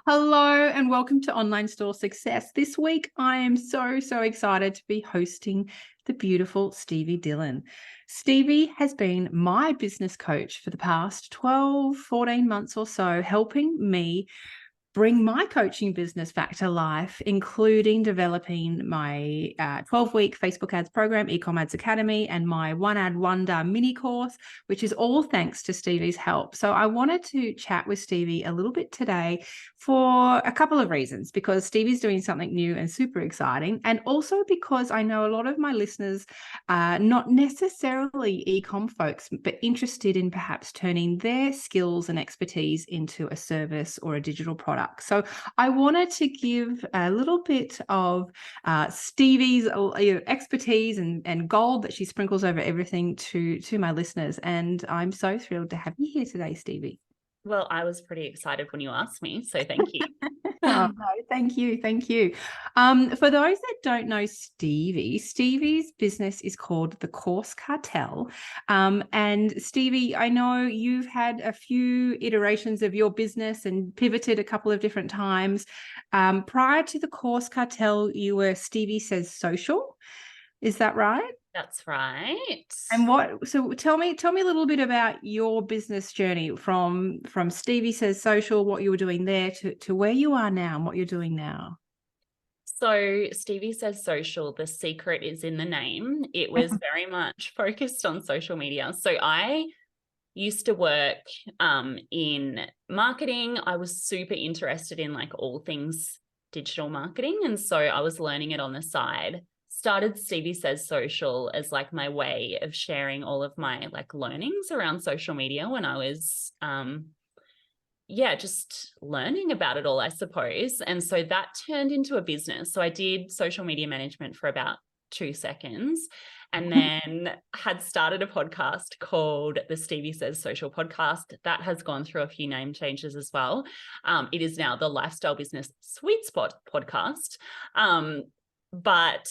Hello and welcome to Online Store Success. This week, I am so excited to be hosting the beautiful Stevie Dillon. Stevie has been my business coach for the past 12, 14 months or so, helping me bring my coaching business back to life, including developing my 12-week Facebook ads program, Ecom Ads Academy, and my One Ad Wonder mini course, which is all thanks to Stevie's help. So I wanted to chat with Stevie a little bit today for a couple of reasons, because Stevie's doing something new and super exciting, and also because I know a lot of my listeners are not necessarily ecom folks, but interested in perhaps turning their skills and expertise into a service or a digital product. So I wanted to give a little bit of Stevie's expertise and gold that she sprinkles over everything to my listeners. And I'm so thrilled to have you here today, Stevie. Well, I was pretty excited when you asked me, so thank you. Oh, no, thank you. For those that don't know Stevie's business is called the Course Cartel. And Stevie, I know you've had a few iterations of your business and pivoted a couple of different times. Prior to the Course Cartel, you were Stevie Says Social. Is that right? That's right. And so tell me a little bit about your business journey from Stevie Says Social, what you were doing there to where you are now and what you're doing now. So Stevie Says Social, the secret is in the name. It was very much focused on social media. So I used to work in marketing. I was super interested in like all things digital marketing. And so I was learning it on the side. Started Stevie Says Social as like my way of sharing all of my like learnings around social media when I was just learning about it all, I suppose. And so that turned into a business. So I did social media management for about 2 seconds and then had started a podcast called the Stevie Says Social podcast. That has gone through a few name changes as well. It is now the Lifestyle Business Sweet Spot podcast. But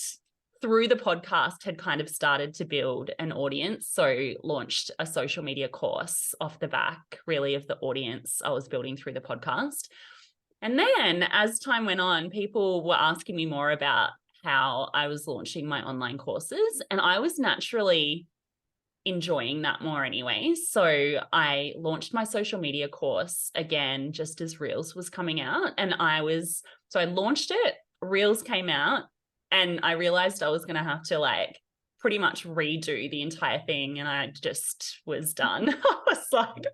through the podcast had kind of started to build an audience. So launched a social media course off the back really of the audience I was building through the podcast. And then as time went on, people were asking me more about how I was launching my online courses. And I was naturally enjoying that more anyway. So I launched my social media course again, just as Reels was coming out. And I launched it, Reels came out, and I realized I was going to have to like pretty much redo the entire thing. And I just was done. I was like,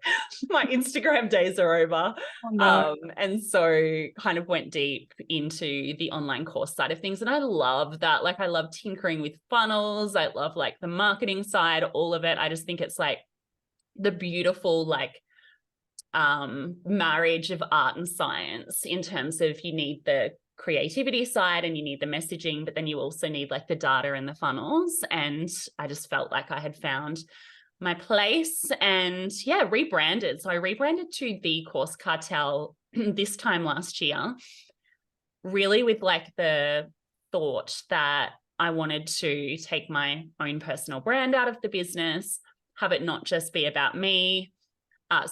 my Instagram days are over. Oh, no. And so kind of went deep into the online course side of things. And I love that. Like I love tinkering with funnels. I love like the marketing side, all of it. I just think it's like the beautiful like marriage of art and science in terms of you need the creativity side and you need the messaging, but then you also need like the data and the funnels. And I just felt like I had found my place and rebranded. So I rebranded to the Course Cartel this time last year, really with like the thought that I wanted to take my own personal brand out of the business, have it not just be about me.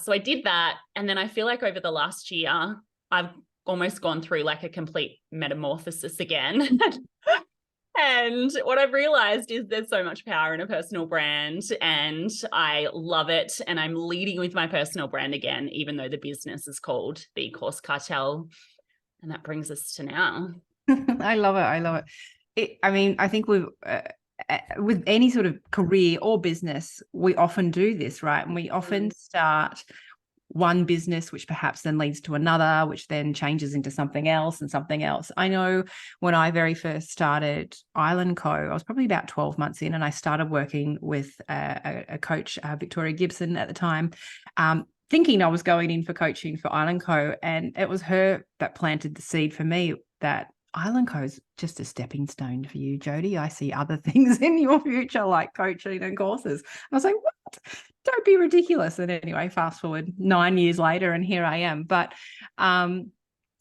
So I did that. And then I feel like over the last year, I've almost gone through like a complete metamorphosis again. And what I've realized is there's so much power in a personal brand and I love it. And I'm leading with my personal brand again, even though the business is called the Course Cartel. And that brings us to now. I love it. I think with any sort of career or business, we often do this, right? And we often start one business, which perhaps then leads to another, which then changes into something else and something else. I know when I very first started Island Co, I was probably about 12 months in, and I started working with a coach, Victoria Gibson at the time, thinking I was going in for coaching for Island Co. And it was her that planted the seed for me that Island Co is just a stepping stone for you, Jody. I see other things in your future like coaching and courses. I was like, what? Don't be ridiculous. And anyway, fast forward 9 years later and here I am. But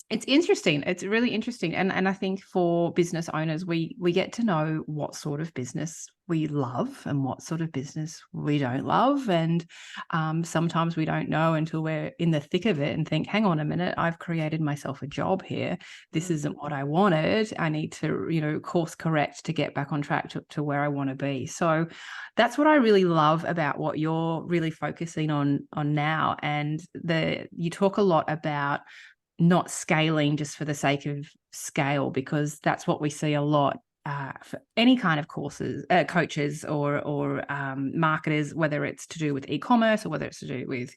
It's interesting. It's really interesting. And I think for business owners, we get to know what sort of business we love and what sort of business we don't love. And sometimes we don't know until we're in the thick of it and think, hang on a minute, I've created myself a job here. This isn't what I wanted. I need to, course correct to get back on track to where I want to be. So that's what I really love about what you're really focusing on now. And you talk a lot about not scaling just for the sake of scale, because that's what we see a lot for any kind of coaches or marketers, whether it's to do with e-commerce or whether it's to do with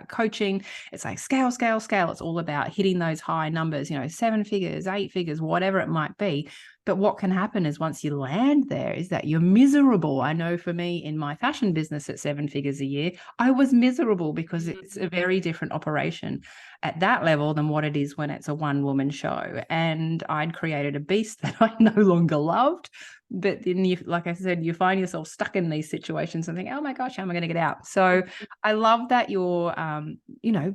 coaching. It's like scale, scale, scale. It's all about hitting those high numbers, 7 figures, 8 figures, whatever it might be. But what can happen is once you land there is that you're miserable. I know for me in my fashion business at 7 figures a year, I was miserable because it's a very different operation at that level than what it is when it's a one-woman show. And I'd created a beast that I no longer loved. But then, like I said, you find yourself stuck in these situations and think, oh my gosh, how am I going to get out? So I love that you're,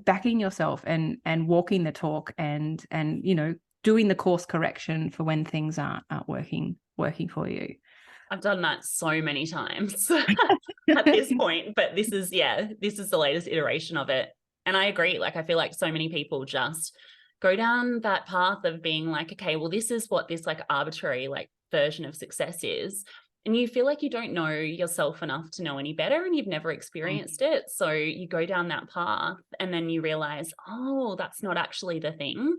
backing yourself and walking the talk and doing the course correction for when things aren't working for you. I've done that so many times at this point, but this is the latest iteration of it. And I agree. Like, I feel like so many people just go down that path of being like, okay, well, this is what this like arbitrary like version of success is. And you feel like you don't know yourself enough to know any better and you've never experienced it. So you go down that path and then you realize, oh, that's not actually the thing.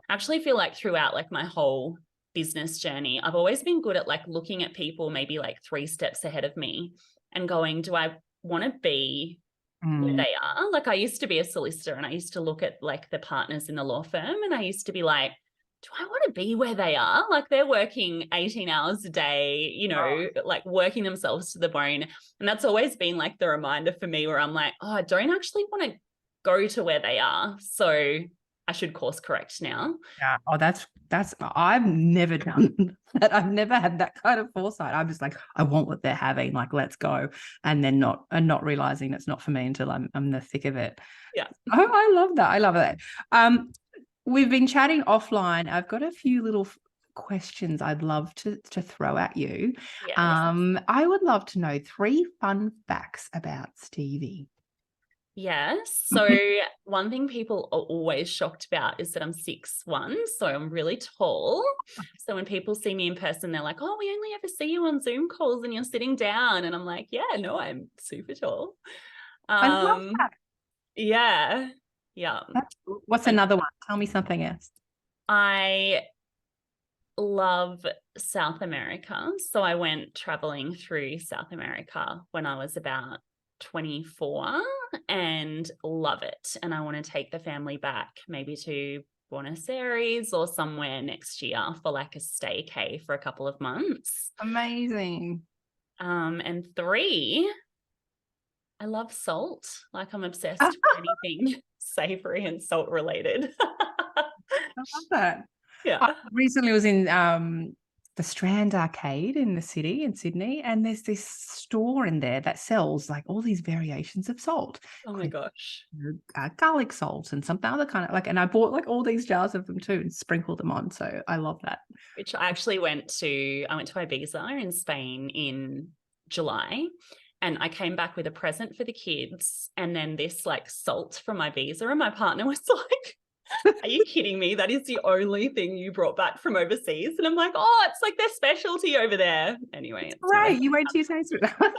I actually feel like throughout like my whole business journey, I've always been good at like looking at people maybe like 3 steps ahead of me and going, do I want to be where they are? Like, I used to be a solicitor and I used to look at like the partners in the law firm and I used to be like, do I want to be where they are? Like, they're working 18 hours a day, like working themselves to the bone. And that's always been like the reminder for me where I'm like, oh, I don't actually want to go to where they are. So I should course correct now. Yeah. Oh, that's I've never done that. I've never had that kind of foresight. I'm just like, I want what they're having, like, let's go. And then not realizing it's not for me until I'm in the thick of it. Yeah. Oh, I love that. I love that. We've been chatting offline. I've got a few little questions I'd love to throw at you. Yes. I would love to know 3 fun facts about Stevie. Yes. So one thing people are always shocked about is that I'm 6'1", so I'm really tall. So when people see me in person, they're like, oh, we only ever see you on Zoom calls and you're sitting down. And I'm like, yeah, no, I'm super tall. I love that. Yeah. What's another one? Tell me something else. I love South America. So I went traveling through South America when I was about 24 and love it. And I want to take the family back maybe to Buenos Aires or somewhere next year for like a staycay for a couple of months. Amazing. And 3, I love salt. Like, I'm obsessed with anything savory and salt related. I love that. Yeah. I recently was in the Strand Arcade in Sydney, and there's this store in there that sells like all these variations of salt. Oh my gosh. Garlic salt and some other kind of like, and I bought like all these jars of them too and sprinkled them on. So I love that. Which I actually went to Ibiza in Spain in July. And I came back with a present for the kids and then this like salt from Ibiza, and my partner was like, are you kidding me? That is the only thing you brought back from overseas? And I'm like, oh, it's like their specialty over there. Anyway. It's right. You wait till you taste it. I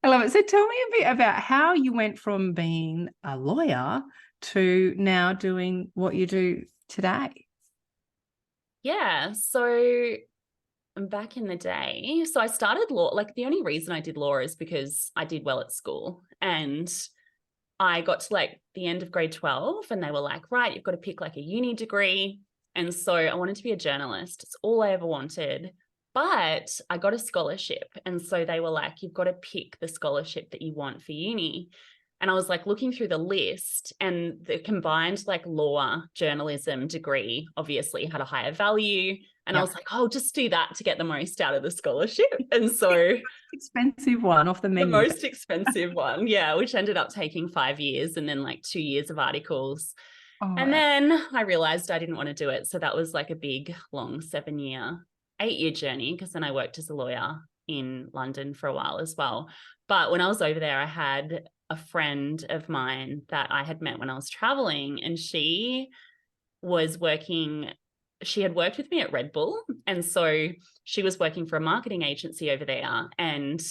love it. So tell me a bit about how you went from being a lawyer to now doing what you do today. Yeah. So back in the day, so I started law. Like, the only reason I did law is because I did well at school, and I got to like the end of grade 12 and they were like, right, you've got to pick like a uni degree. And so I wanted to be a journalist. It's all I ever wanted. But I got a scholarship. And so they were like, you've got to pick the scholarship that you want for uni. And I was like looking through the list, and the combined like law journalism degree obviously had a higher value. And I was like, oh, just do that to get the most out of the scholarship. And so expensive one off the menu. The most expensive one, yeah, which ended up taking 5 years and then like 2 years of articles. And Oh, then I realized I didn't want to do it. So that was like a big, long 8-year journey, because then I worked as a lawyer in London for a while as well. But when I was over there, I had a friend of mine that I had met when I was traveling, and she had worked with me at Red Bull. And so she was working for a marketing agency over there. And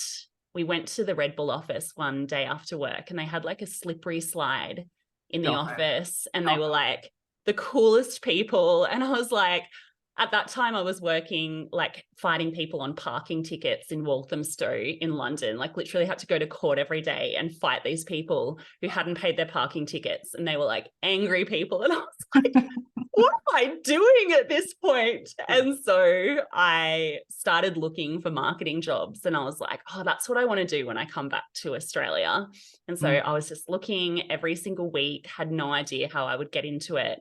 we went to the Red Bull office one day after work, and they had like a slippery slide in the stop it. office, and they Stop were it. like the coolest people. And I was like, at that time, I was working like fighting people on parking tickets in Walthamstow in London, like literally had to go to court every day and fight these people who hadn't paid their parking tickets. And they were like angry people. And I was like, what am I doing at this point? And so I started looking for marketing jobs, and I was like, oh, that's what I want to do when I come back to Australia. And so I was just looking every single week, had no idea how I would get into it,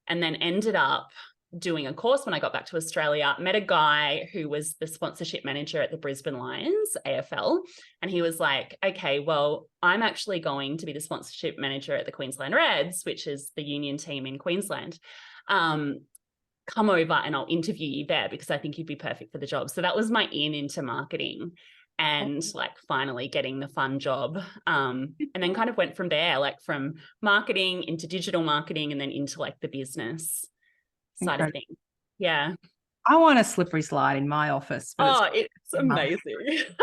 and then ended up doing a course when I got back to Australia. Met a guy who was the sponsorship manager at the Brisbane Lions, AFL. And he was like, okay, well, I'm actually going to be the sponsorship manager at the Queensland Reds, which is the union team in Queensland. Come over and I'll interview you there, because I think you'd be perfect for the job. So that was my into marketing, and like finally getting the fun job. And then kind of went from there, like from marketing into digital marketing, and then into like the business side of Incredible. things. Yeah. I want a slippery slide in my office, but it's Oh, it's amazing. It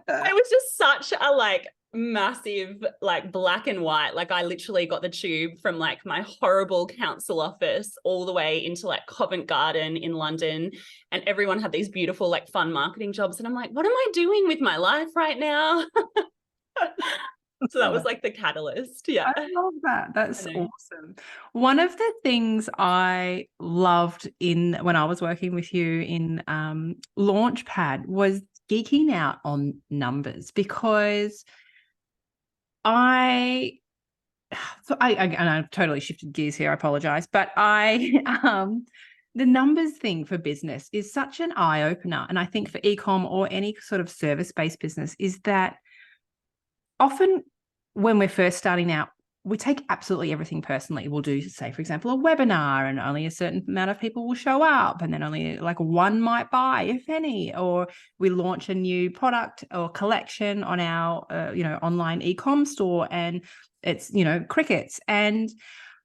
was just such a like massive, like black and white. Like I literally got the tube from like my horrible council office all the way into like Covent Garden in London. And everyone had these beautiful, like fun marketing jobs. And I'm like, what am I doing with my life right now? So that was like the catalyst. Yeah. I love that. I That's know. awesome. One of the things I loved when I was working with you in Launchpad was geeking out on numbers, because I and I've totally shifted gears here. I apologize, but the numbers thing for business is such an eye opener, and I think for ecom or any sort of service based business is that often when we're first starting out, we take absolutely everything personally. We'll do, say, for example, a webinar, and only a certain amount of people will show up, and then only like one might buy, if any. Or we launch a new product or collection on our, online e-com store, and it's, crickets. And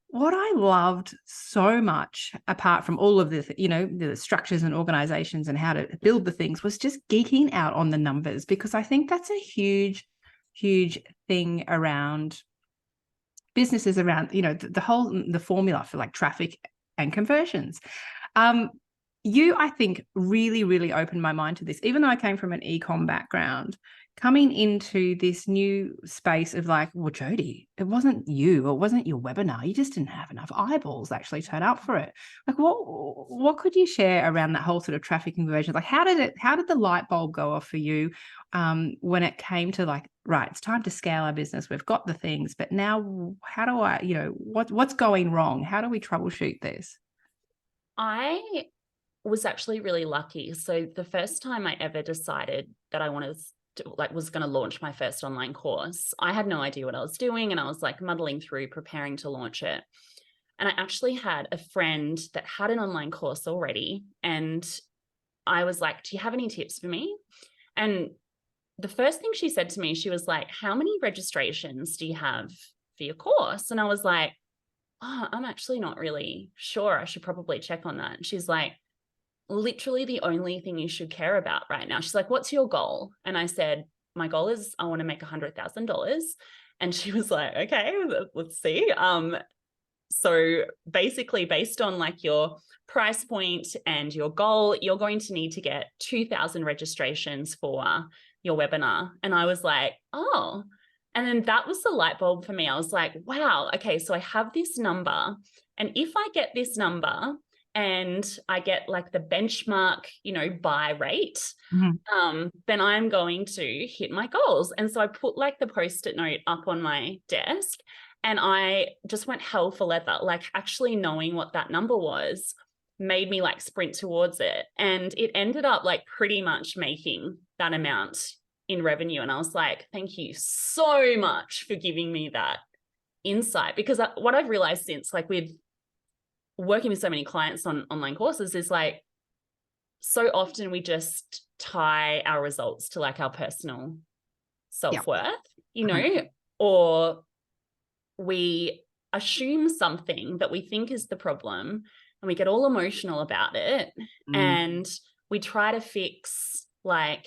what I loved so much, apart from all of the structures and organizations and how to build the things, was just geeking out on the numbers, because I think that's a huge thing around businesses, around the formula for like traffic and conversions. You, I think, really opened my mind to this, even though I came from an e-com background. Coming into this new space of like, well, Jody, it wasn't you, or it wasn't your webinar, you just didn't have enough eyeballs actually turn up for it. Like, what could you share around that whole sort of traffic conversion? Like, how did the light bulb go off for you when it came to like, right, it's time to scale our business, we've got the things, but now how do I, what's going wrong? How do we troubleshoot this? I was actually really lucky. So the first time I ever decided that I wanted to, like, was going to launch my first online course, I had no idea what I was doing, and I was like muddling through preparing to launch it. And I actually had a friend that had an online course already, and I was like, do you have any tips for me? And the first thing she said to me, she was like, how many registrations do you have for your course? And I was like, oh, I'm actually not really sure. I should probably check on that. And she's like, literally the only thing you should care about right now. She's like, what's your goal? And I said, my goal is I want to make $100,000. And she was like, okay, let's see. So basically, based on like your price point and your goal, you're going to need to get 2,000 registrations for your webinar. And I was like, oh. And then that was the light bulb for me. I was like, wow, okay, so I have this number. And if I get this number and I get like the benchmark, buy rate, then I'm going to hit my goals. And so I put like the Post-it note up on my desk, and I just went hell for leather. Like actually knowing what that number was made me like sprint towards it. And it ended up like pretty much making that amount in revenue. And I was like, thank you so much for giving me that insight, because what I've realized since, like, with working with so many clients on online courses, is like, so often we just tie our results to like our personal self-worth, you know, or we assume something that we think is the problem and we get all emotional about it, and we try to fix like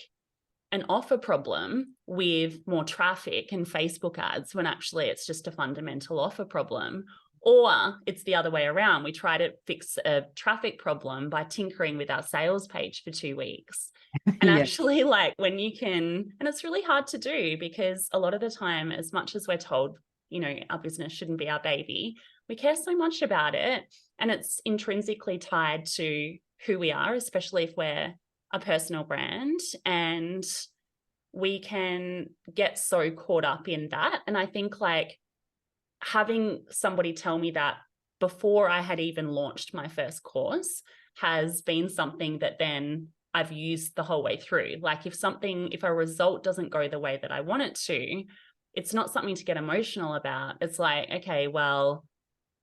an offer problem with more traffic and Facebook ads, when actually it's just a fundamental offer problem. Or it's the other way around. We try to fix a traffic problem by tinkering with our sales page for 2 weeks. And actually, like, when you can, and it's really hard to do, because a lot of the time, as much as we're told, you know, our business shouldn't be our baby, we care so much about it. And it's intrinsically tied to who we are, especially if we're a personal brand, and we can get so caught up in that. And I think like having somebody tell me that before I had even launched my first course has been something that then I've used the whole way through. Like, if a result doesn't go the way that I want it to, it's not something to get emotional about. It's like, okay, well,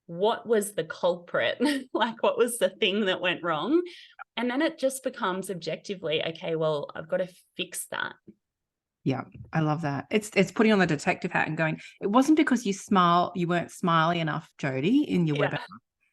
what was the culprit? Like, what was the thing that went wrong? And then it just becomes objectively, okay, well, I've got to fix that. Yeah, I love that. It's putting on the detective hat and going, it wasn't because you weren't smiley enough, Jody, in your webinar.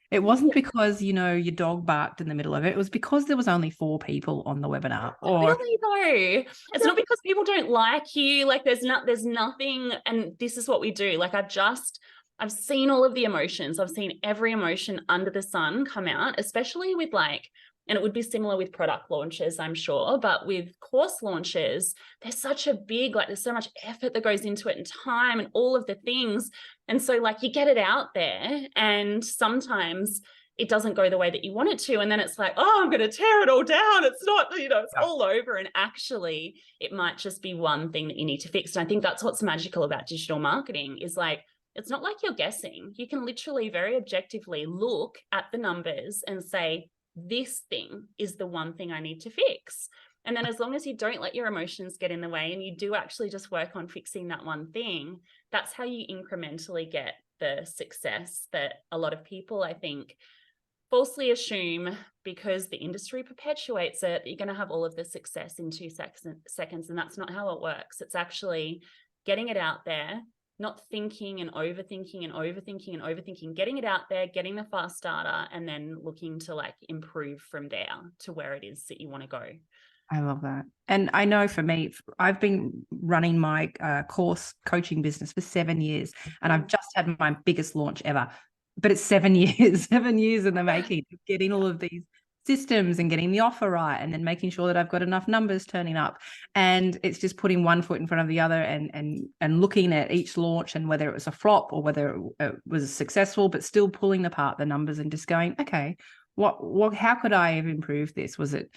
It wasn't because, you know, your dog barked in the middle of it. It was because there was only 4 people on the webinar. Or really though, it's not because people don't like you. Like, there's nothing. And this is what we do. Like, I've seen all of the emotions. I've seen every emotion under the sun come out, especially with like, and it would be similar with product launches, I'm sure, but with course launches, there's such a big, like, there's so much effort that goes into it, and time and all of the things. And so like, you get it out there, and sometimes it doesn't go the way that you want it to. And then it's like, oh, I'm going to tear it all down. It's not, you know, it's all over. And actually it might just be one thing that you need to fix. And I think that's what's magical about digital marketing, is like, it's not like you're guessing. You can literally very objectively look at the numbers and say, this thing is the one thing I need to fix. And then as long as you don't let your emotions get in the way, and you do actually just work on fixing that one thing, that's how you incrementally get the success that a lot of people, I think, falsely assume, because the industry perpetuates it, you're going to have all of the success in 2 seconds. And that's not how it works. It's actually getting it out there, not thinking and overthinking and overthinking and overthinking, getting it out there, getting the fast data, and then looking to like improve from there to where it is that you want to go. I love that. And I know for me, I've been running my course coaching business for 7 years, and I've just had my biggest launch ever. But it's 7 years, 7 years in the making, getting all of these systems and getting the offer right, and then making sure that I've got enough numbers turning up. And it's just putting one foot in front of the other, and looking at each launch, and whether it was a flop or whether it was successful, but still pulling apart the numbers and just going, okay, how could I have improved this? Was it,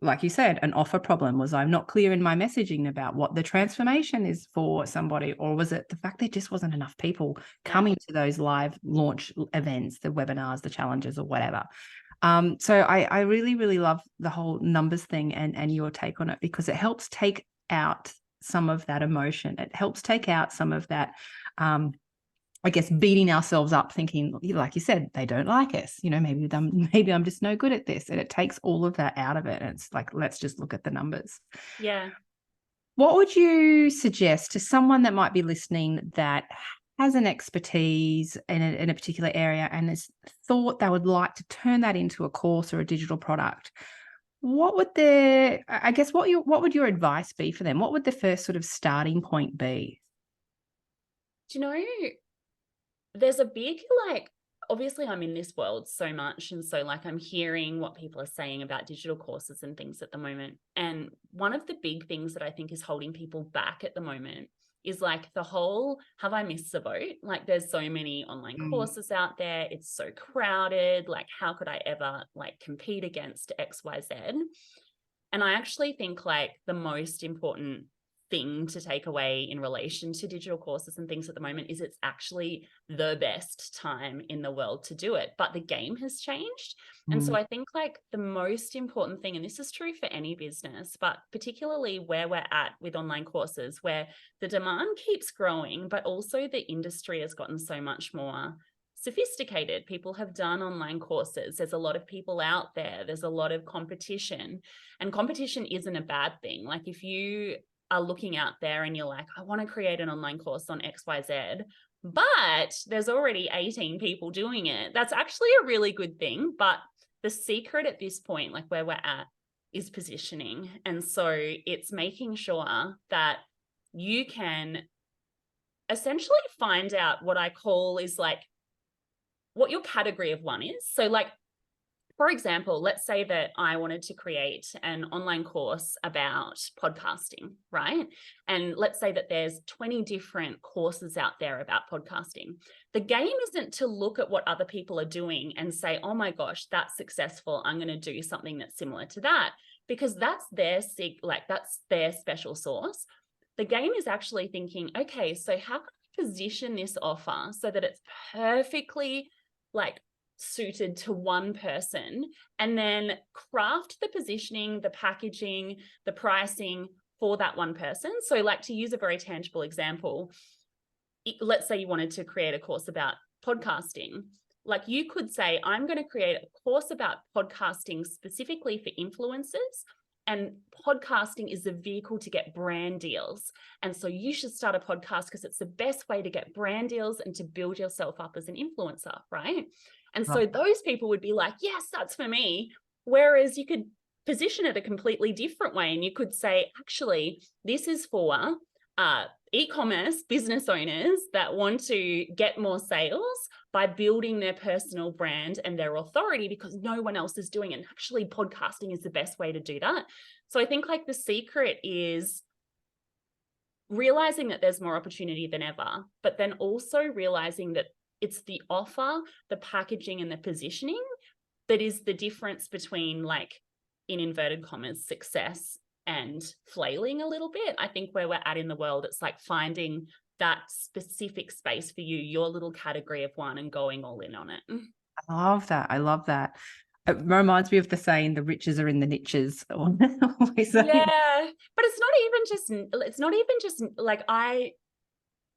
like you said, an offer problem? Was I not clear in my messaging about what the transformation is for somebody? Or was it the fact there just wasn't enough people coming to those live launch events, the webinars, the challenges, or whatever? So I really, really love the whole numbers thing and your take on it, because it helps take out some of that emotion. It helps take out some of that, I guess, beating ourselves up, thinking, like you said, they don't like us. You know, maybe I'm just no good at this. And it takes all of that out of it. And it's like, let's just look at the numbers. Yeah. What would you suggest to someone that might be listening that has an expertise in a particular area and has thought they would like to turn that into a course or a digital product? What would what would your advice be for them? What would the first sort of starting point be? Do you know, there's a big, like, obviously I'm in this world so much. And so like, I'm hearing what people are saying about digital courses and things at the moment. And one of the big things that I think is holding people back at the moment is like the whole, have I missed the boat? Like, there's so many online courses out there. It's so crowded. Like, how could I ever like compete against XYZ? And I actually think like the most important thing to take away in relation to digital courses and things at the moment is it's actually the best time in the world to do it. But the game has changed. And so I think like the most important thing, and this is true for any business, but particularly where we're at with online courses, where the demand keeps growing, but also the industry has gotten so much more sophisticated. People have done online courses. There's a lot of people out there. There's a lot of competition, and competition isn't a bad thing. Like if you are looking out there and you're like, I want to create an online course on XYZ, but there's already 18 people doing it. That's actually a really good thing. But the secret at this point, like where we're at, is positioning. And so it's making sure that you can essentially find out what I call is like what your category of one is. So like, for example, let's say that I wanted to create an online course about podcasting, right? And let's say that there's 20 different courses out there about podcasting. The game isn't to look at what other people are doing and say, oh my gosh, that's successful, I'm going to do something that's similar to that, because that's that's their special sauce. The game is actually thinking, okay, so how can I position this offer so that it's perfectly like suited to one person, and then craft the positioning, the packaging, the pricing for that one person. So like, to use a very tangible example, let's say you wanted to create a course about podcasting. Like you could say, I'm going to create a course about podcasting specifically for influencers, and podcasting is the vehicle to get brand deals. And so you should start a podcast because it's the best way to get brand deals and to build yourself up as an influencer, right? And so those people would be like, yes, that's for me. Whereas you could position it a completely different way. And you could say, actually, this is for e-commerce business owners that want to get more sales by building their personal brand and their authority because no one else is doing it. And actually, podcasting is the best way to do that. So I think like the secret is realizing that there's more opportunity than ever, but then also realizing that it's the offer, the packaging, and the positioning that is the difference between, like, in inverted commas, success and flailing a little bit. I think where we're at in the world, it's like finding that specific space for you, your little category of one, and going all in on it. I love that. I love that. It reminds me of the saying, the riches are in the niches. Yeah, but it's not even just like, I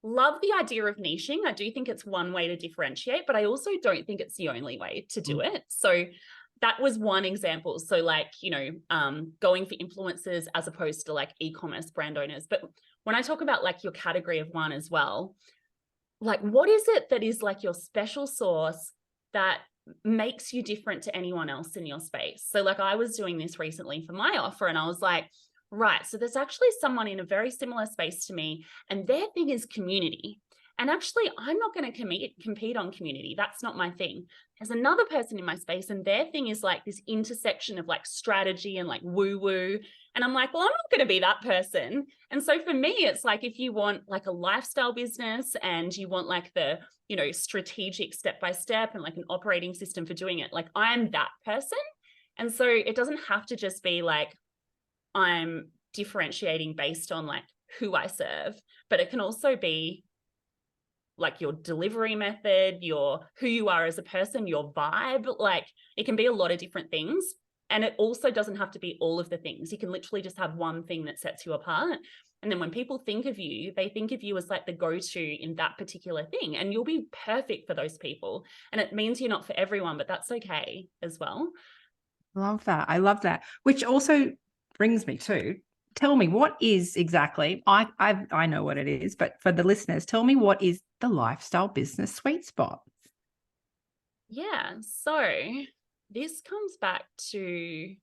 love the idea of niching. I do think it's one way to differentiate, but I also don't think it's the only way to do it. So that was one example. So like, going for influencers as opposed to like e-commerce brand owners. But when I talk about like your category of one as well, like what is it that is like your special sauce that makes you different to anyone else in your space? So like I was doing this recently for my offer and I was like, right, so there's actually someone in a very similar space to me and their thing is community. And actually, I'm not going to compete on community. That's not my thing. There's another person in my space and their thing is like this intersection of like strategy and like woo-woo. And I'm like, well, I'm not going to be that person. And so for me, it's like, if you want like a lifestyle business and you want like the, strategic step-by-step and like an operating system for doing it, like I'm that person. And so it doesn't have to just be like, I'm differentiating based on like who I serve, but it can also be like your delivery method, who you are as a person, your vibe. Like it can be a lot of different things. And it also doesn't have to be all of the things. You can literally just have one thing that sets you apart. And then when people think of you, they think of you as like the go-to in that particular thing. And you'll be perfect for those people. And it means you're not for everyone, but that's okay as well. Love that. I love that. Which also brings me to, tell me what is exactly, I know what it is, but for the listeners, tell me what is the lifestyle business sweet spot? Yeah. So this comes back to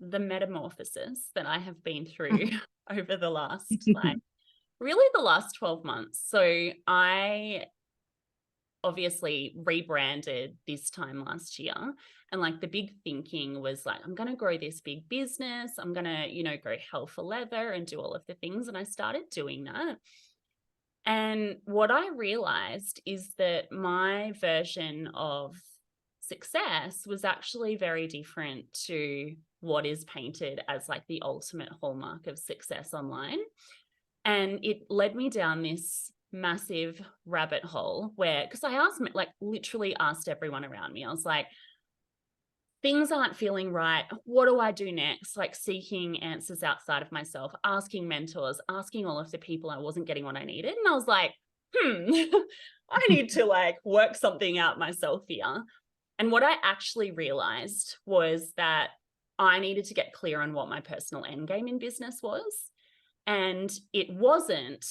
the metamorphosis that I have been through over the last, really the last 12 months. So I obviously rebranded this time last year. And like the big thinking was like, I'm going to grow this big business. I'm going to, go hell for leather and do all of the things. And I started doing that. And what I realized is that my version of success was actually very different to what is painted as like the ultimate hallmark of success online. And it led me down this massive rabbit hole where, because I asked, like literally asked everyone around me, I was like, things aren't feeling right. What do I do next? Like seeking answers outside of myself, asking mentors, asking all of the people I wasn't getting what I needed. And I was like, I need to like work something out myself here. And what I actually realized was that I needed to get clear on what my personal end game in business was. And it wasn't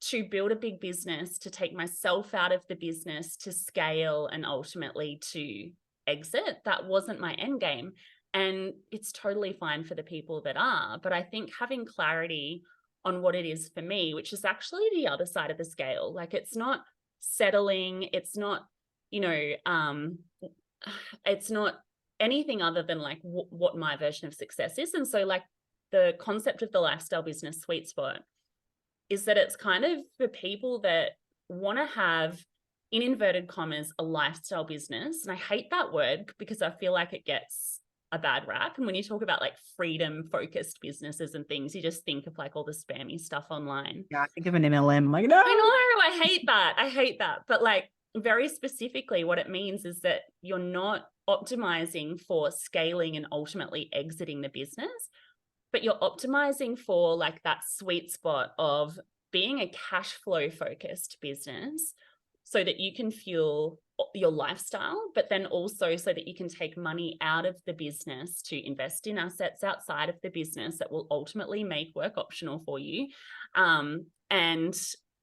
to build a big business, to take myself out of the business, to scale, and ultimately to exit. That wasn't my end game. And it's totally fine for the people that are. But I think having clarity on what it is for me, which is actually the other side of the scale, like it's not settling, it's not, it's not anything other than like what my version of success is. And so like the concept of the lifestyle business sweet spot is that it's kind of for people that want to have, in inverted commas, a lifestyle business. And I hate that word because I feel like it gets a bad rap. And when you talk about like freedom focused businesses and things, you just think of like all the spammy stuff online. Yeah, I think of an MLM. Like, no, I know, I hate that. I hate that. But like very specifically, what it means is that you're not optimizing for scaling and ultimately exiting the business, but you're optimizing for like that sweet spot of being a cash flow focused business so that you can fuel your lifestyle, but then also so that you can take money out of the business to invest in assets outside of the business that will ultimately make work optional for you. And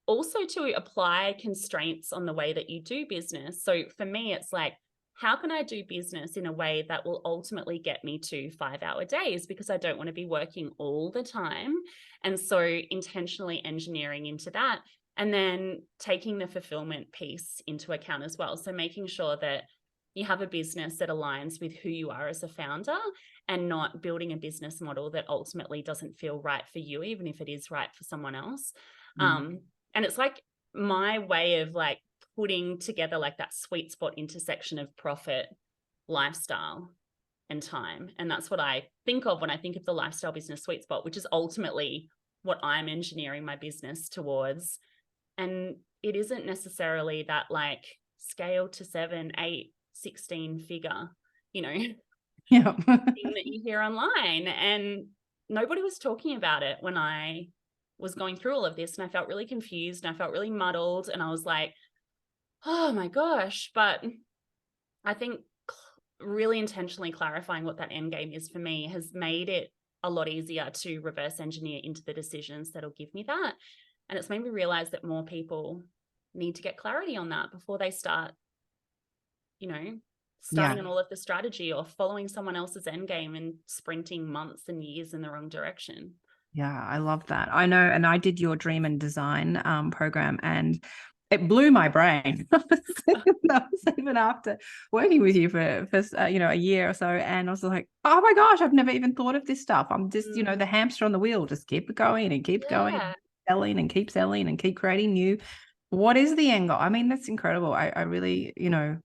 also to apply constraints on the way that you do business. So for me, it's like, how can I do business in a way that will ultimately get me to 5-hour days, because I don't want to be working all the time. And so intentionally engineering into that, and then taking the fulfillment piece into account as well. So making sure that you have a business that aligns with who you are as a founder, and not building a business model that ultimately doesn't feel right for you, even if it is right for someone else. And it's like my way of like putting together like that sweet spot intersection of profit, lifestyle, and time. And that's what I think of when I think of the lifestyle business sweet spot, which is ultimately what I'm engineering my business towards. And it isn't necessarily that like scale to 7, 8, 16 figure, thing that you hear online. And nobody was talking about it when I was going through all of this. And I felt really confused and I felt really muddled. And I was like, oh my gosh. But I think really intentionally clarifying what that end game is for me has made it a lot easier to reverse engineer into the decisions that'll give me that. And it's made me realize that more people need to get clarity on that before they start, starting on all of the strategy or following someone else's end game and sprinting months and years in the wrong direction. Yeah, I love that. I know. And I did your dream and design program, and it blew my brain. That was even after working with you for a year or so. And I was like, oh my gosh, I've never even thought of this stuff. I'm just, the hamster on the wheel, just keep going and keep going, and selling and keep selling and keep creating new. What is the end goal? I mean, that's incredible. I really, and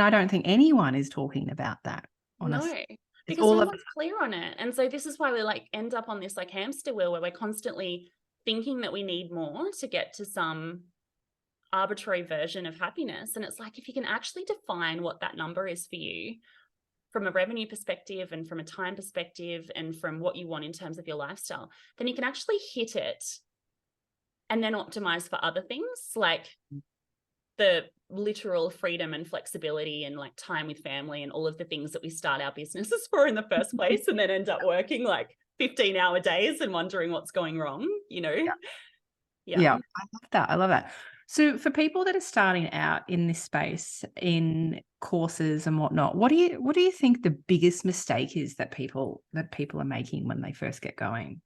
I don't think anyone is talking about that, honestly. No, because no one's clear on it. And so this is why we like end up on this like hamster wheel where we're constantly thinking that we need more to get to some arbitrary version of happiness. And it's like, if you can actually define what that number is for you from a revenue perspective and from a time perspective and from what you want in terms of your lifestyle, then you can actually hit it and then optimize for other things like the literal freedom and flexibility and like time with family and all of the things that we start our businesses for in the first place, and then end up working like 15-hour days and wondering what's going wrong, Yeah, I love that. So for people that are starting out in this space, in courses and whatnot, what do you think the biggest mistake is that people are making when they first get going?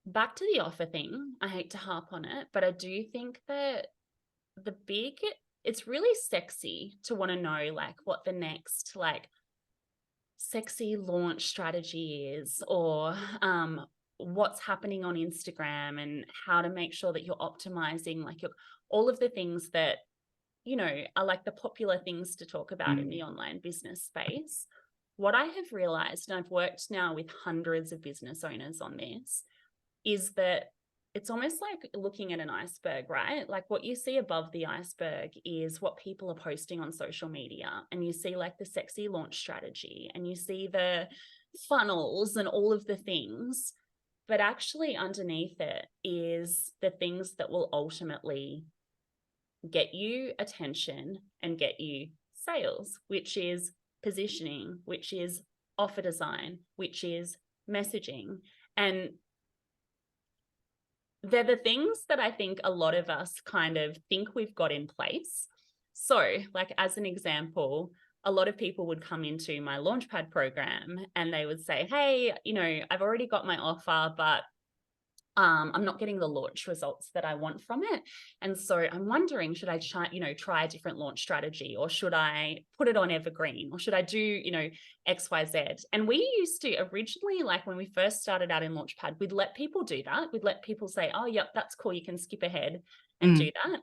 Back to the offer thing, I hate to harp on it, but I do think that it's really sexy to want to know like what the next like sexy launch strategy is, or what's happening on Instagram and how to make sure that you're optimizing like all of the things that you know, are like the popular things to talk about in the online business space, what I have realized, and I've worked now with hundreds of business owners on this, is that it's almost like looking at an iceberg, right? Like what you see above the iceberg is what people are posting on social media, and you see like the sexy launch strategy, and you see the funnels and all of the things, but actually underneath it is the things that will ultimately get you attention and get you sales, which is positioning, which is offer design, which is messaging. And they're the things that I think a lot of us kind of think we've got in place. So, like, as an example, a lot of people would come into my Launchpad program and they would say, hey, you know, I've already got my offer, but I'm not getting the launch results that I want from it. And so I'm wondering, should I try a different launch strategy, or should I put it on evergreen, or should I do, you know, XYZ? And we used to originally, like when we first started out in Launchpad, we'd let people do that. We'd let people say, oh, yep, that's cool. You can skip ahead and do that.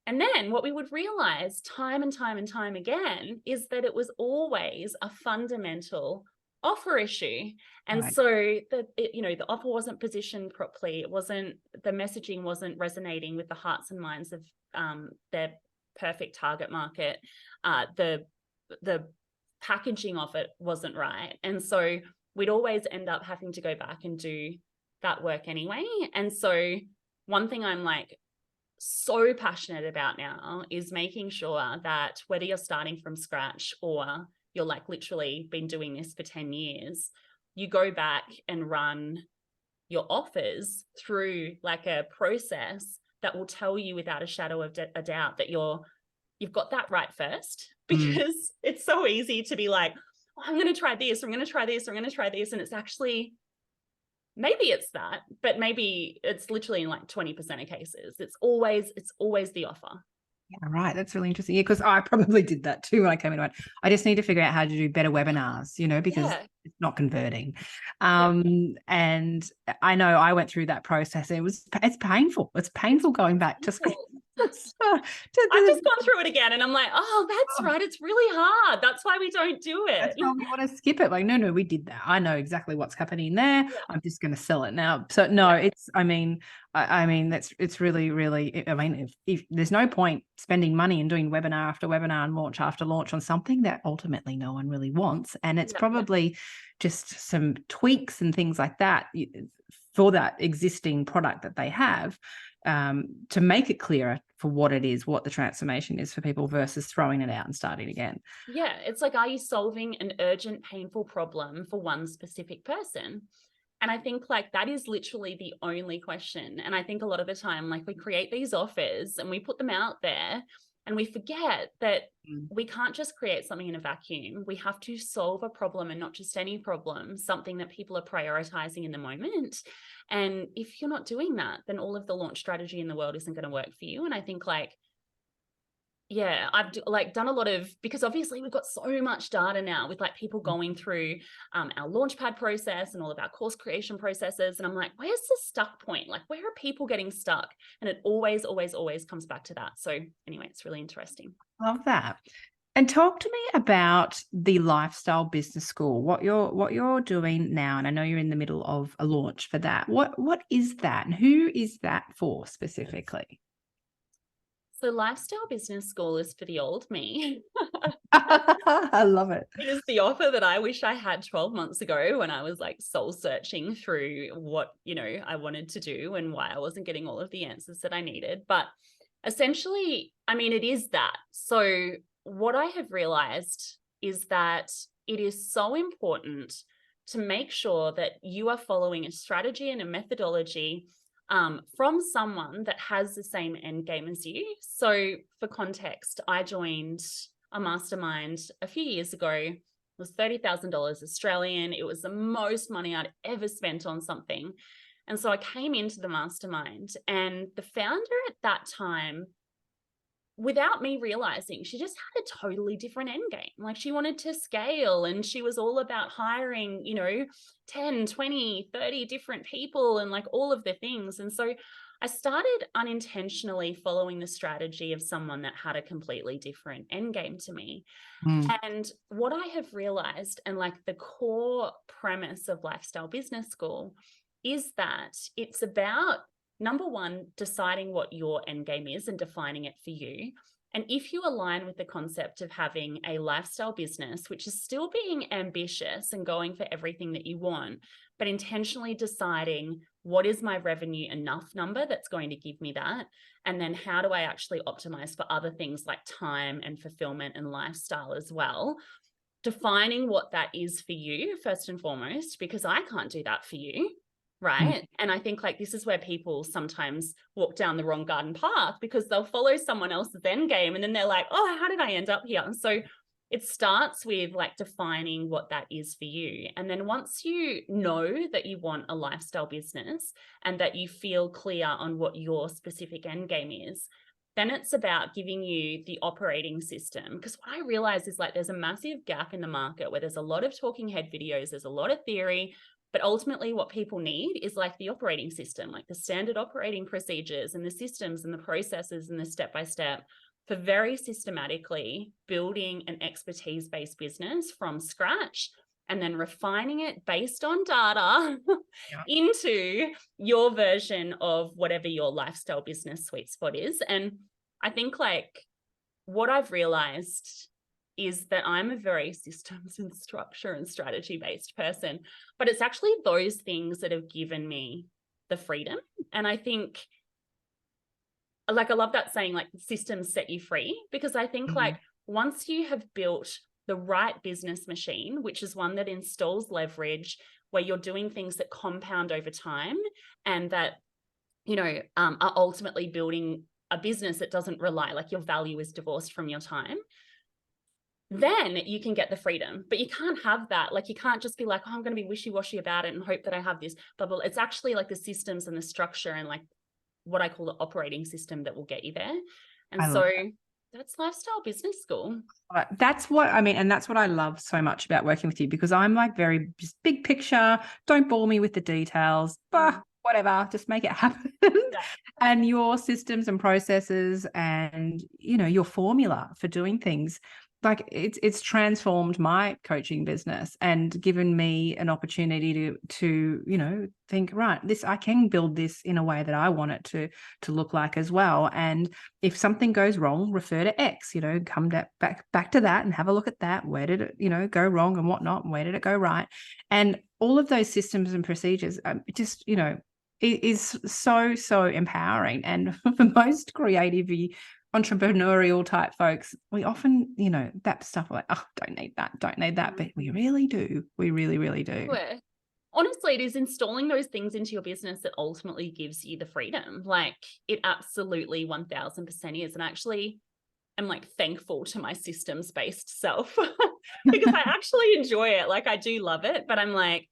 And then what we would realize time and time and time again is that it was always a fundamental offer issue. And Right. so the offer wasn't positioned properly. The messaging wasn't resonating with the hearts and minds of their perfect target market. The packaging of it wasn't right. And so we'd always end up having to go back and do that work anyway. And so one thing I'm like so passionate about now is making sure that whether you're starting from scratch or you're like literally been doing this for 10 years, you go back and run your offers through like a process that will tell you without a shadow of a doubt that you've got that right first. Because it's so easy to be like, oh, I'm going to try this, I'm going to try this, I'm going to try this. And it's actually, maybe it's that, but maybe it's literally in like 20% of cases. It's always the offer. Yeah, right. That's really interesting. Yeah, because I probably did that too when I came into it. I just need to figure out how to do better webinars, you know, because it's not converting. And I know I went through that process. It's painful. It's painful going back to school. I've just gone through it again and I'm like, oh, that's right. It's really hard. That's why we don't do it. That's why we want to skip it. Like, no, we did that. I know exactly what's happening there. Yeah. I'm just going to sell it now. So no, I mean, it's really, really, I mean, if there's no point spending money and doing webinar after webinar and launch after launch on something that ultimately no one really wants. And it's probably just some tweaks and things like that for that existing product that they have, to make it clearer for what it is, what the transformation is for people versus throwing it out and starting again. Yeah. It's like, are you solving an urgent, painful problem for one specific person? And I think like that is literally the only question. And I think a lot of the time, like we create these offers and we put them out there and we forget that we can't just create something in a vacuum. We have to solve a problem, and not just any problem, something that people are prioritizing in the moment. And if you're not doing that, then all of the launch strategy in the world isn't going to work for you. And I think like, yeah, I've done a lot of, because obviously we've got so much data now with like people going through our Launchpad process and all of our course creation processes. And I'm like, where's the stuck point? Like, where are people getting stuck? And it always, always, always comes back to that. So anyway, it's really interesting. Love that. And talk to me about the Lifestyle Business School, what you're doing now. And I know you're in the middle of a launch for that. What is that, and who is that for specifically? So Lifestyle Business School is for the old me. I love it. It is the offer that I wish I had 12 months ago when I was like soul searching through what, you know, I wanted to do and why I wasn't getting all of the answers that I needed. But essentially, I mean, it is that. So what I have realized is that it is so important to make sure that you are following a strategy and a methodology from someone that has the same end game as you. So for context, I joined a mastermind a few years ago. It was $30,000 Australian. It was the most money I'd ever spent on something. And so I came into the mastermind, and the founder at that time, without me realizing, she just had a totally different end game. Like she wanted to scale, and she was all about hiring, you know, 10, 20, 30 different people and like all of the things. And so I started unintentionally following the strategy of someone that had a completely different end game to me. Mm. And what I have realized, and like the core premise of Lifestyle Business School, is that it's about, number one, deciding what your end game is and defining it for you. And if you align with the concept of having a lifestyle business, which is still being ambitious and going for everything that you want, but intentionally deciding what is my revenue enough number that's going to give me that, and then how do I actually optimize for other things like time and fulfillment and lifestyle as well, defining what that is for you first and foremost, because I can't do that for you. Right. And I think like this is where people sometimes walk down the wrong garden path, because they'll follow someone else's end game and then they're like, oh, how did I end up here? And so it starts with like defining what that is for you. And then once you know that you want a lifestyle business and that you feel clear on what your specific end game is, then it's about giving you the operating system. Because what I realize is like there's a massive gap in the market where there's a lot of talking head videos, there's a lot of theory, but ultimately what people need is like the operating system, like the standard operating procedures and the systems and the processes and the step-by-step for very systematically building an expertise-based business from scratch and then refining it based on data into your version of whatever your lifestyle business sweet spot is. And I think like what I've realized is that I'm a very systems and structure and strategy based person, but it's actually those things that have given me the freedom. And I think like, I love that saying, like systems set you free, because I think like once you have built the right business machine, which is one that installs leverage, where you're doing things that compound over time and that, you know, are ultimately building a business that doesn't rely, like your value is divorced from your time, then you can get the freedom. But you can't have that. Like you can't just be like, oh, I'm going to be wishy-washy about it and hope that I have this bubble. It's actually like the systems and the structure and like what I call the operating system that will get you there. And so that's Lifestyle Business School. That's what I mean. And that's what I love so much about working with you, because I'm like very just big picture. Don't bore me with the details. Whatever, just make it happen. And your systems and processes and, you know, your formula for doing things, like it's transformed my coaching business and given me an opportunity to, you know, think, right, this, I can build this in a way that I want it to look like as well. And if something goes wrong, refer to X, you know, come back to that and have a look at that. Where did it, you know, go wrong and whatnot? And where did it go right? And all of those systems and procedures, just, you know, it is so empowering. And for most creative entrepreneurial type folks, we often, you know, that stuff like, oh, don't need that, but we really do. We really do. Honestly, it is installing those things into your business that ultimately gives you the freedom. Like it absolutely 1000% is. And actually I'm like thankful to my systems-based self because I actually enjoy it. Like I do love it, but I'm like,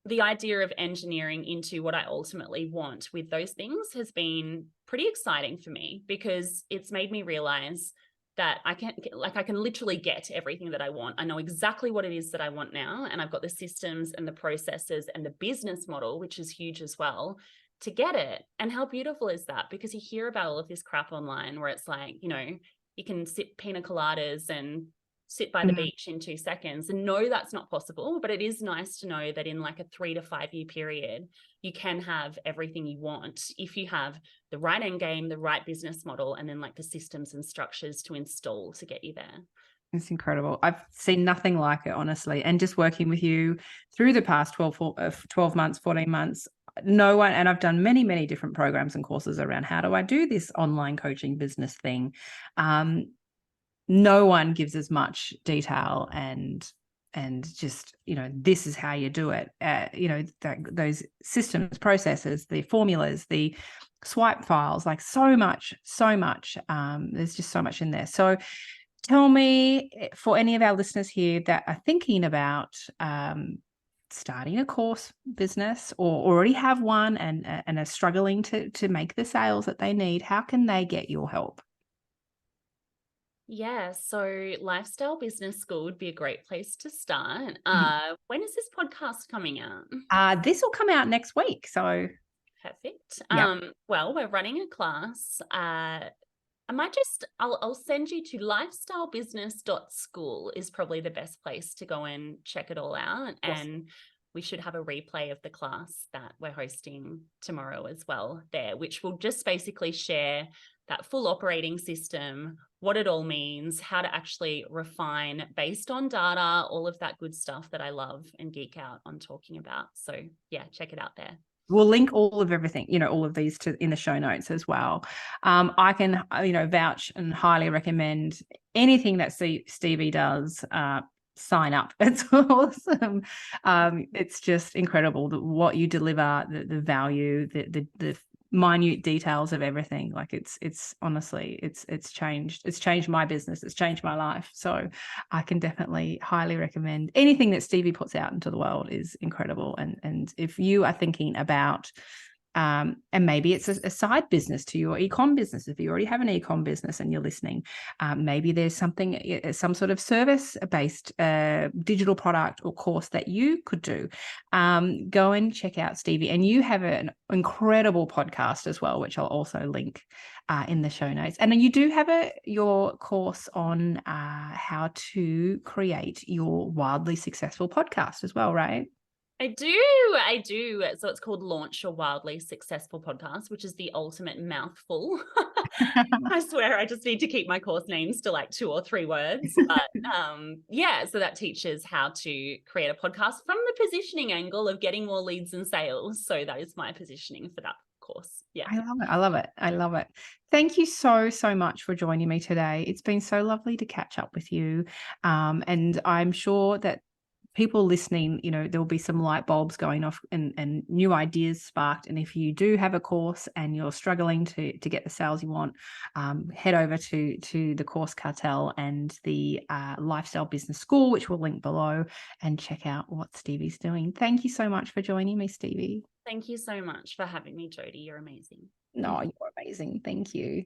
the idea of engineering into what I ultimately want with those things has been pretty exciting for me, because it's made me realize that I can literally get everything that I want. I know exactly what it is that I want now. And I've got the systems and the processes and the business model, which is huge as well, to get it. And how beautiful is that? Because you hear about all of this crap online where it's like, you know, you can sip pina coladas and sit by the beach in 2 seconds. And no, that's not possible. But it is nice to know that in like a 3 to 5 year period, you can have everything you want if you have the right end game, the right business model, and then like the systems and structures to install to get you there. It's incredible. I've seen nothing like it, honestly. And just working with you through the past 12 months, 14 months, no one, and I've done many different programs and courses around how do I do this online coaching business thing. No one gives as much detail and just, you know, this is how you do it. You know, those systems, processes, the formulas, the swipe files, like so much. There's just so much in there. So tell me, for any of our listeners here that are thinking about starting a course business or already have one and are struggling to make the sales that they need, how can they get your help? Yeah, so Lifestyle Business School would be a great place to start. When is this podcast coming out? This will come out next week. So Perfect. Yeah. Well, we're running a class. I'll send you to lifestylebusiness.school is probably the best place to go and check it all out. Awesome. And we should have a replay of the class that we're hosting tomorrow as well there, which will just basically share that full operating system, what it all means, how to actually refine based on data, all of that good stuff that I love and geek out on talking about. So yeah, check it out there. We'll link all of everything, all of these in the show notes as well. I can, vouch and highly recommend anything that Stevie does. Sign up. It's awesome. It's just incredible what you deliver, the value, the minute details of everything. Like it's honestly, it's changed my business. It's changed my life. So I can definitely highly recommend anything that Stevie puts out into the world is incredible. And if you are thinking about, and maybe it's a side business to your e-com business. If you already have an e-com business and you're listening, maybe there's some sort of service-based digital product or course that you could do. Go and check out Stevie. And you have an incredible podcast as well, which I'll also link in the show notes. And then you do have your course on how to create your wildly successful podcast as well, right? I do. So it's called Launch Your Wildly Successful Podcast, which is the ultimate mouthful. I swear I just need to keep my course names to like 2 or 3 words. But yeah, so that teaches how to create a podcast from the positioning angle of getting more leads and sales. So that is my positioning for that course. Yeah. I love it. I love it. I love it. Thank you so, so much for joining me today. It's been so lovely to catch up with you. And I'm sure that people listening, there will be some light bulbs going off and new ideas sparked. And if you do have a course and you're struggling to get the sales you want, head over to the Course Cartel and the Lifestyle Business School, which we'll link below, and check out what Stevie's doing. Thank you so much for joining me, Stevie. Thank you so much for having me, Jodie. You're amazing. No, you're amazing. Thank you.